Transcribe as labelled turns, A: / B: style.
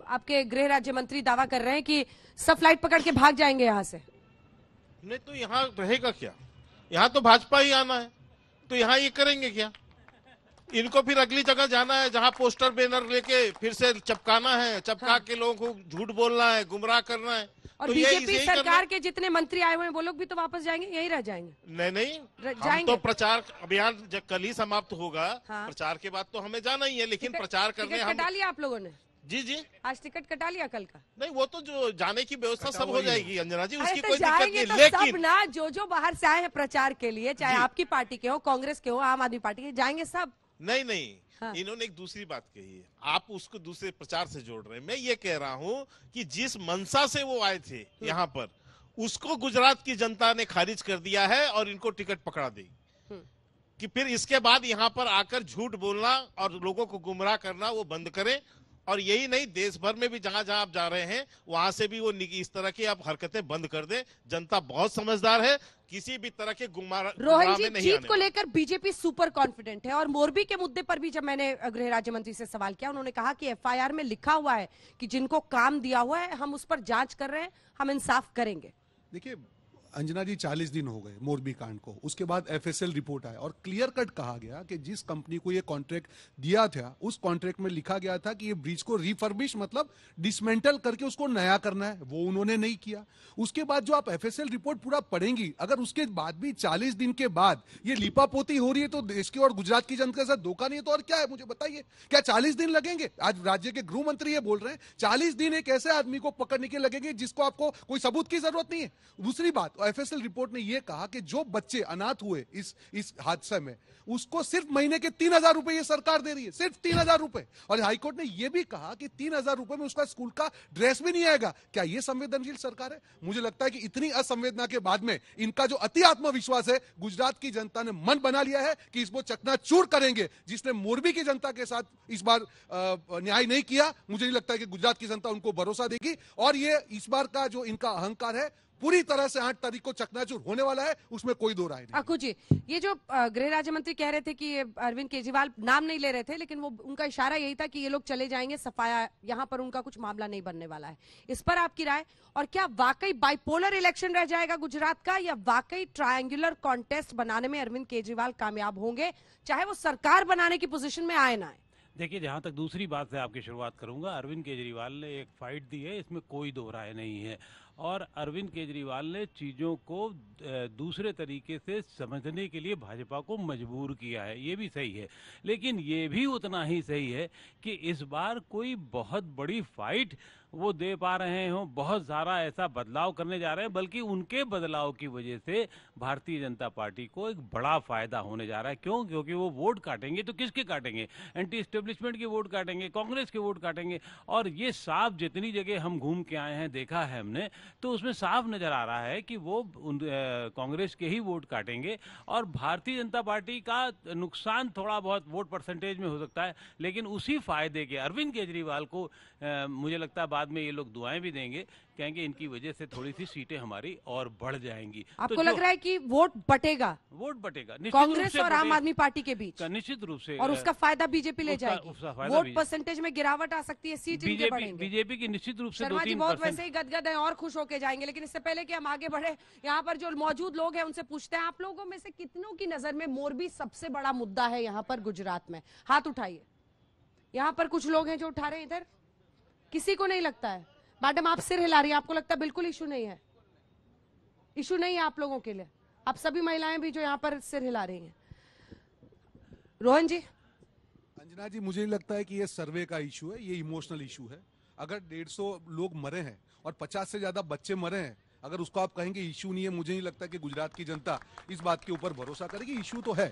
A: आपके गृह राज्य मंत्री दावा कर रहे हैं कि सब फ्लाइट पकड़ के भाग जाएंगे यहाँ से।
B: नहीं तो यहाँ रहेगा क्या? यहाँ तो भाजपा ही आना है, तो यहाँ ये करेंगे क्या? इनको फिर अगली जगह जाना है जहाँ पोस्टर बैनर लेके फिर से चपकाना है, चपका के लोगों को झूठ बोलना है, गुमराह करना है।
A: और
B: तो
A: बीजेपी सरकार के जितने मंत्री आए हुए हैं वो लोग भी तो वापस जाएंगे, यही रह जाएंगे?
B: नहीं
A: जाएंगे।
B: हम तो प्रचार अभियान जब कल ही समाप्त होगा,
A: हाँ।
B: प्रचार के बाद तो हमें जाना ही है, लेकिन प्रचार करने हम
A: कटा लिया आप लोगों ने?
B: जी
A: आज टिकट कटा लिया कल का?
B: नहीं, वो तो जो जाने की व्यवस्था सब हो जाएगी अंजना जी, उसकी
A: तो
B: कोई दिक्कत नहीं।
A: तो
B: लेकिन
A: सब ना जो बाहर से आए हैं प्रचार के लिए, चाहे आपकी पार्टी के हो, कांग्रेस के हो, आम आदमी पार्टी के, जाएंगे सब?
B: नहीं
A: हाँ।
B: इन्होंने एक दूसरी बात कही है, आप उसको दूसरे प्रचार से जोड़ रहे हैं। मैं ये कह रहा हूँ कि जिस मंशा से वो आए थे यहाँ पर, उसको गुजरात की जनता ने खारिज कर दिया है और इनको टिकट पकड़ा दी कि फिर इसके बाद यहाँ पर आकर झूठ बोलना और लोगों को गुमराह करना वो बंद करें। और यही नहीं, देश भर में भी जहां जहां आप जा रहे हैं वहां से भी वो इस तरह की आप हरकतें बंद कर दें। जनता बहुत समझदार है, किसी भी तरह के गुमराह में नहीं।
A: जीत को लेकर बीजेपी सुपर कॉन्फिडेंट है। और मोरबी के मुद्दे पर भी जब मैंने गृह राज्य मंत्री से सवाल किया, उन्होंने कहा कि एफआईआर में लिखा हुआ है कि जिनको काम दिया हुआ है हम उस पर जांच कर रहे हैं, हम इंसाफ करेंगे।
C: देखिए अंजना जी, 40 दिन हो गए मोरबी कांड को, उसके बाद एफएसएल रिपोर्ट आया और क्लियर कट कहा गया कि जिस कंपनी को ये कॉन्ट्रैक्ट दिया था उस कॉन्ट्रैक्ट में लिखा गया था कि ये ब्रिज को रिफर्बिश मतलब डिसमेंटल करके उसको नया करना है, वो उन्होंने नहीं किया। उसके बाद जो आप एफएसएल रिपोर्ट पूरा पढ़ेंगी, अगर उसके बाद भी 40 दिन के बाद ये लिपापोती हो रही है तो देश की और गुजरात की जनता के साथ धोखा नहीं है तो और क्या है? मुझे बताइए, क्या 40 दिन लगेंगे? आज राज्य के गृह मंत्री ये बोल रहे हैं 40 दिन एक ऐसे आदमी को पकड़ने के लगेंगे जिसको आपको कोई सबूत की जरूरत नहीं है। दूसरी बात, एफएसएल रिपोर्ट ने यह कहा कि जो बच्चे अनाथ हुए इस हादसे में, उसको सिर्फ महीने के 3,000 रुपए ये सरकार दे रही है, सिर्फ 3,000 रुपए। और हाईकोर्ट ने यह भी कहा कि 3,000 रुपए में उसका स्कूल का ड्रेस भी नहीं आएगा। क्या यह संवेदनशील सरकार है? मुझे लगता है कि इतनी असंवेदना के बाद में इनका जो अति आत्मविश्वास है, गुजरात की जनता ने मन बना लिया है कि इसको चकनाचूर करेंगे। जिसने मोरबी की जनता के साथ इस बार न्याय नहीं किया, मुझे नहीं लगता है कि गुजरात की जनता उनको भरोसा देगी। और ये इस बार का जो इनका अहंकार है पूरी तरह से 8 तारीख को चकनाचूर होने वाला है, उसमें कोई दो राय नहीं।
A: अक्कू जी, ये जो गृह राज्य मंत्री कह रहे थे कि अरविंद केजरीवाल नाम नहीं ले रहे थे, लेकिन वो उनका इशारा यही था कि ये लोग चले जाएंगे, सफाया यहाँ पर उनका कुछ मामला नहीं बनने वाला है। इस पर आपकी राय? और क्या वाकई बाइपोलर इलेक्शन रह जाएगा गुजरात का, या वाकई ट्रायंगुलर कॉन्टेस्ट बनाने में अरविंद केजरीवाल कामयाब होंगे, चाहे वो सरकार बनाने की पोजीशन में आए ना आए?
D: देखिए, जहां तक दूसरी बात से आपकी शुरुआत करूंगा, अरविंद केजरीवाल ने एक फाइट दी है, इसमें कोई दो राय नहीं है। और अरविंद केजरीवाल ने चीज़ों को दूसरे तरीके से समझने के लिए भाजपा को मजबूर किया है, ये भी सही है। लेकिन ये भी उतना ही सही है कि इस बार कोई बहुत बड़ी फाइट वो दे पा रहे हो, बहुत सारा ऐसा बदलाव करने जा रहे हैं, बल्कि उनके बदलाव की वजह से भारतीय जनता पार्टी को एक बड़ा फायदा होने जा रहा है। क्यों? क्योंकि वो वोट काटेंगे तो किसके काटेंगे? एंटी एस्टेब्लिशमेंट के वोट काटेंगे, कांग्रेस के वोट काटेंगे। और ये साफ जितनी जगह हम घूम के आए हैं, देखा है हमने, तो उसमें साफ नजर आ रहा है कि वो कांग्रेस के ही वोट काटेंगे। और भारतीय जनता पार्टी का नुकसान थोड़ा बहुत वोट परसेंटेज में हो सकता है, लेकिन उसी फायदे के अरविंद केजरीवाल को मुझे लगता है बाद में ये लोग दुआएं भी देंगे, कहेंगे इनकी वजह से थोड़ी सी सीटें हमारी और बढ़ जाएंगी।
A: आपको तो लग रहा है कि वोट बटेगा?
D: वोट बटेगा
A: कांग्रेस और आम आदमी पार्टी के बीच,
D: निश्चित रूप से।
A: और उसका फायदा बीजेपी ले जाएगी। वोट परसेंटेज में गिरावट आ सकती है, सीट इनके बढ़ेंगे।
D: बीजेपी की निश्चित रूप से
A: शर्मा जी बहुत वैसे ही गदगद है और खुश होके जाएंगे। लेकिन इससे पहले कि हम आगे बढ़े, यहाँ पर जो मौजूद लोग हैं उनसे पूछते हैं, आप लोगों में से कितनों की नजर में मोरबी सबसे बड़ा मुद्दा है यहाँ पर गुजरात में? हाथ उठाइए। यहाँ पर कुछ लोग हैं जो उठा रहे हैं, इधर किसी को नहीं लगता है। मैडम आप सिर हिला रही हैं, आपको लगता है बिल्कुल इशू नहीं है? इशू नहीं है आप लोगों के लिए? आप सभी महिलाएं भी जो यहाँ पर सिर हिला रही हैं। रोहन जी?
C: अंजना जी, मुझे लगता है कि ये सर्वे का इशू है, ये इमोशनल इशू है। अगर 150 लोग मरे हैं और 50 से ज्यादा बच्चे मरे हैं, अगर उसको आप कहेंगे इशू नहीं है, मुझे नहीं लगता कि गुजरात की जनता इस बात के ऊपर भरोसा करेगी। इशू तो है।